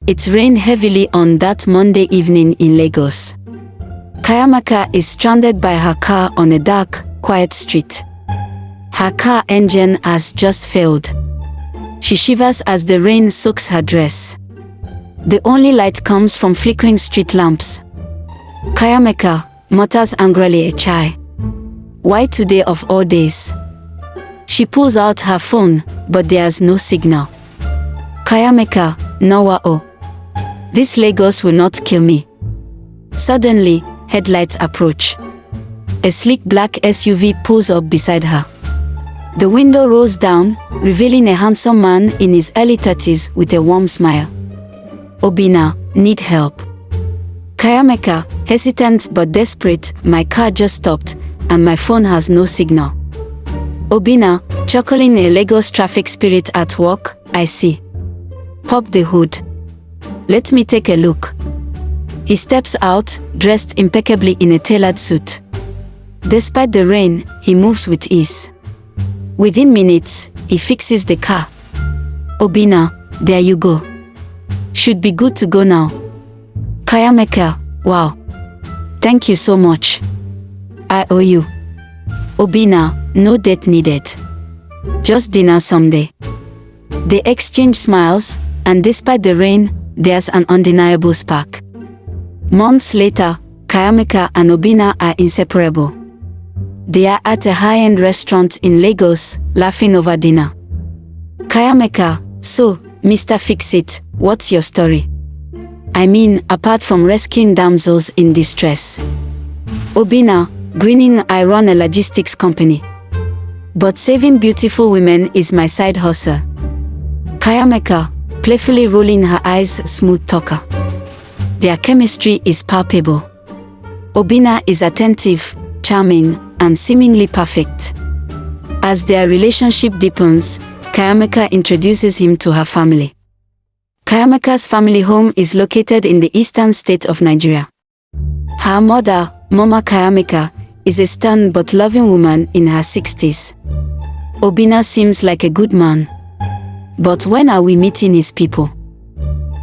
It rained heavily on that Monday evening in Lagos. Chiamaka is stranded by her car on a dark, quiet street. Her car engine has just failed. She shivers as the rain soaks her dress. The only light comes from flickering street lamps. Chiamaka mutters angrily, "Chai. Why today of all days?" She pulls out her phone, but there's no signal. Chiamaka, Nawa o. This Lagos will not kill me. Suddenly, headlights approach. A sleek black SUV pulls up beside her. The window rolls down, revealing a handsome man in his early 30s with a warm smile. "Obinna, need help?" Chiamaka, hesitant but desperate, "My car just stopped, and my phone has no signal." Obinna, chuckling, "A Lagos traffic spirit at work, I see. Pop the hood. Let me take a look." He steps out, dressed impeccably in a tailored suit. Despite the rain, he moves with ease. Within minutes, he fixes the car. "Obinna, there you go. Should be good to go now." Chiamaka, "Wow. Thank you so much. I owe you." Obinna, "No debt needed. Just dinner someday." They exchange smiles, and despite the rain, there's an undeniable spark. Months later, Chiamaka and Obinna are inseparable. They are at a high-end restaurant in Lagos, laughing over dinner. Chiamaka, "So, Mr. Fix-It, what's your story? I mean, apart from rescuing damsels in distress." Obinna, grinning, "I run a logistics company. But saving beautiful women is my side hustle." Chiamaka, playfully rolling her eyes, "Smooth talker." Their chemistry is palpable. Obinna is attentive, charming, and seemingly perfect. As their relationship deepens, Chiamaka introduces him to her family. Chiamaka's family home is located in the eastern state of Nigeria. Her mother, Mama Chiamaka, is a stern but loving woman in her 60s. Obinna seems like a good man. But when are we meeting his people?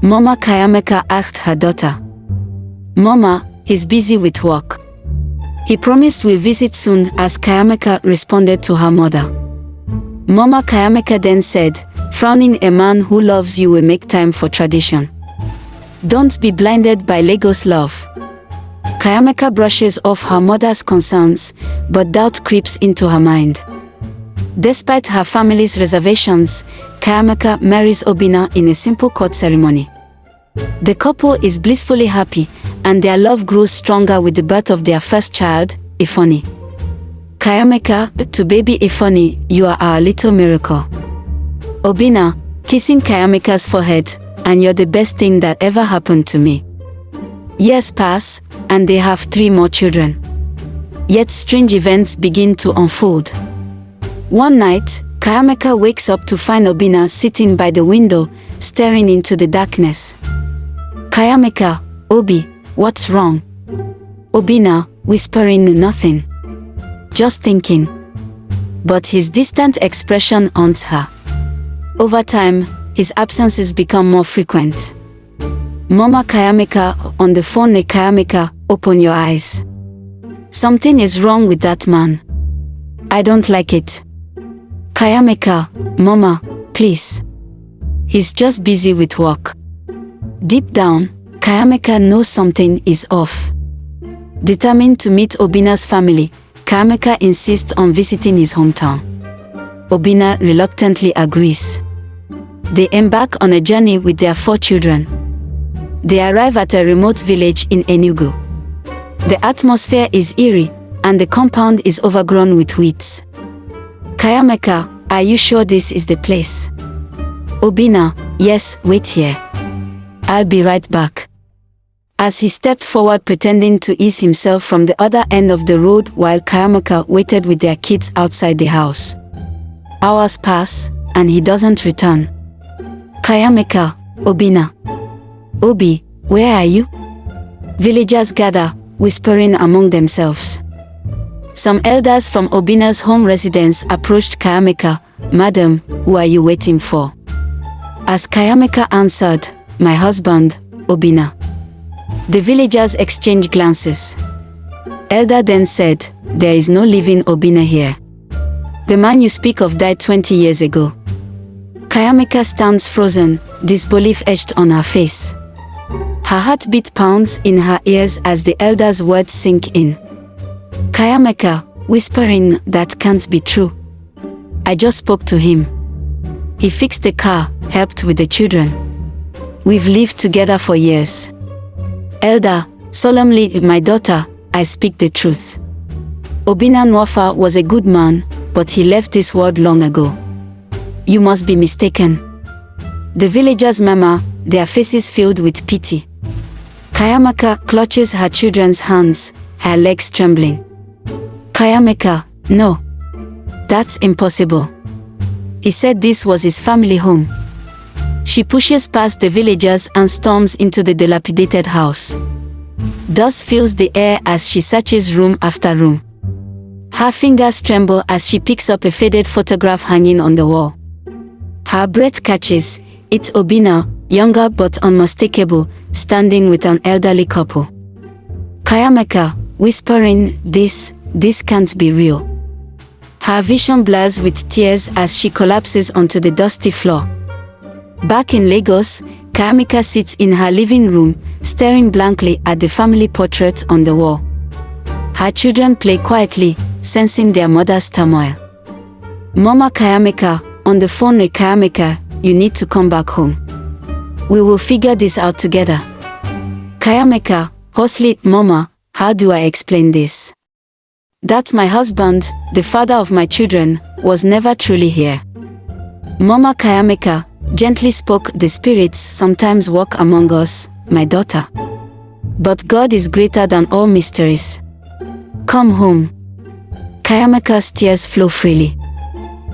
Mama Chiamaka asked her daughter. "Mama, he's busy with work. He promised we'll visit soon," as Chiamaka responded to her mother. Mama Chiamaka then said, frowning, "A man who loves you will make time for tradition. Don't be blinded by Lagos love." Chiamaka brushes off her mother's concerns, but doubt creeps into her mind. Despite her family's reservations, Chiamaka marries Obinna in a simple court ceremony. The couple is blissfully happy, and their love grows stronger with the birth of their first child, Ifeanyi. Chiamaka, to baby Ifeanyi, "You are our little miracle." Obinna, kissing Chiamaka's forehead, "And you're the best thing that ever happened to me." Years pass, and they have 3 more children. Yet strange events begin to unfold. One night, Chiamaka wakes up to find Obinna sitting by the window, staring into the darkness. Chiamaka, "Obi, what's wrong?" Obinna, whispering, "Nothing. Just thinking." But his distant expression haunts her. Over time, his absences become more frequent. Mama Chiamaka, on the phone, "Chiamaka, open your eyes. Something is wrong with that man. I don't like it." Chiamaka, "Mama, please. He's just busy with work." Deep down, Chiamaka knows something is off. Determined to meet Obinna's family, Chiamaka insists on visiting his hometown. Obinna reluctantly agrees. They embark on a journey with their 4 children. They arrive at a remote village in Enugu. The atmosphere is eerie, and the compound is overgrown with weeds. Chiamaka, "Are you sure this is the place?" Obinna, "Yes, wait here. I'll be right back." As he stepped forward, pretending to ease himself from the other end of the road while Chiamaka waited with their kids outside the house. Hours pass, and he doesn't return. Chiamaka, "Obinna. Obi, where are you?" Villagers gather, whispering among themselves. Some elders from Obinna's home residence approached Chiamaka. "Madam, who are you waiting for?" As Chiamaka answered, my husband, Obinna." The villagers exchanged glances. Elder then said, "There is no living Obinna here. The man you speak of died 20 years ago." Chiamaka stands frozen, disbelief etched on her face. Her heartbeat pounds in her ears as the elder's words sink in. Chiamaka, whispering, "That can't be true. I just spoke to him. He fixed the car, helped with the children. We've lived together for years." "Elder, solemnly, my daughter, I speak the truth. Obinna Nwafa was a good man, but he left this world long ago. You must be mistaken." The villagers murmur, their faces filled with pity. Chiamaka clutches her children's hands, her legs trembling. "Chiamaka, no. That's impossible. He said this was his family home." She pushes past the villagers and storms into the dilapidated house. Dust fills the air as she searches room after room. Her fingers tremble as she picks up a faded photograph hanging on the wall. Her breath catches. It's Obinna, younger but unmistakable, standing with an elderly couple. Chiamaka, whispering, this can't be real." Her vision blurs with tears as she collapses onto the dusty floor. Back in Lagos, Chiamaka sits in her living room, staring blankly at the family portrait on the wall. Her children play quietly, sensing their mother's turmoil. "Mama Chiamaka," on the phone with Chiamaka, "you need to come back home. We will figure this out together." Chiamaka, hoarsely, "Mama, how do I explain this? That my husband, the father of my children, was never truly here." "Mama Chiamaka," gently spoke, "the spirits sometimes walk among us, my daughter. But God is greater than all mysteries. Come home." Chiamaka's tears flow freely.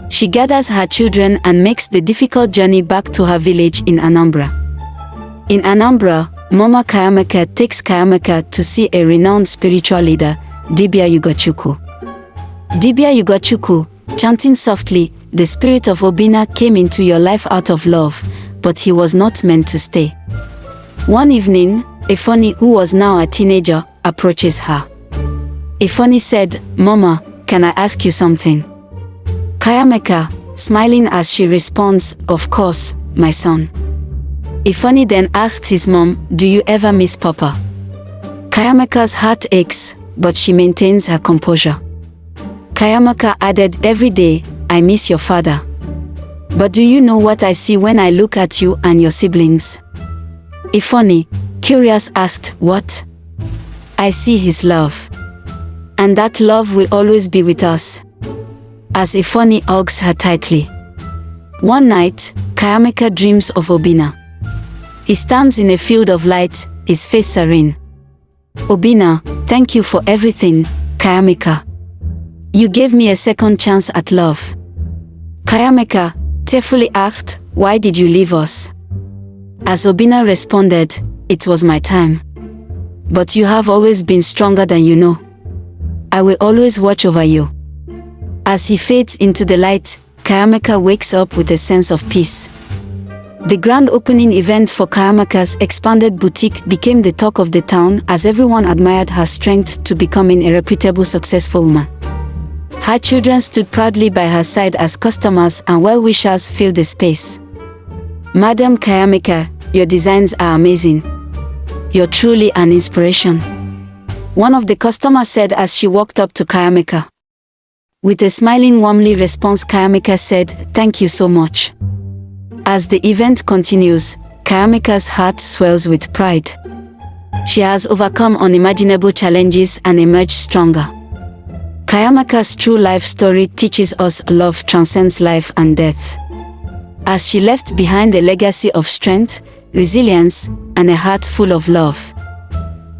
She gathers her children and makes the difficult journey back to her village in Anambra. In Anambra, Mama Chiamaka takes Chiamaka to see a renowned spiritual leader, Dibia Ugochukwu. Dibia Ugochukwu, chanting softly, "The spirit of Obinna came into your life out of love, but he was not meant to stay." One evening, Ifoni, who was now a teenager, approaches her. Ifoni said, "Mama, can I ask you something?" Chiamaka, smiling as she responds, "Of course, my son." Ifoni then asks his mom, "Do you ever miss Papa?" Chiamaka's heart aches, but she maintains her composure. Chiamaka added, "Every day, I miss your father. But do you know what I see when I look at you and your siblings?" Ifoni, curious, asked, "What?" "I see his love. And that love will always be with us." As Ifoni hugs her tightly. One night, Chiamaka dreams of Obinna. He stands in a field of light, his face serene. "Obinna, thank you for everything, Chiamaka. You gave me a second chance at love." Chiamaka tearfully asked, "Why did you leave us?" As Obinna responded, "It was my time. But you have always been stronger than you know. I will always watch over you." As he fades into the light, Chiamaka wakes up with a sense of peace. The grand opening event for Chiamaka's expanded boutique became the talk of the town as everyone admired her strength to becoming a reputable, successful woman. Her children stood proudly by her side as customers and well-wishers filled the space. "Madam Chiamaka, your designs are amazing. You're truly an inspiration," one of the customers said as she walked up to Chiamaka. With a smiling, warmly response, Chiamaka said, "Thank you so much." As the event continues, Chiamaka's heart swells with pride. She has overcome unimaginable challenges and emerged stronger. Chiamaka's true life story teaches us love transcends life and death. As she left behind a legacy of strength, resilience, and a heart full of love.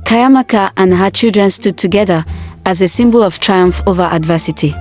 Chiamaka and her children stood together as a symbol of triumph over adversity.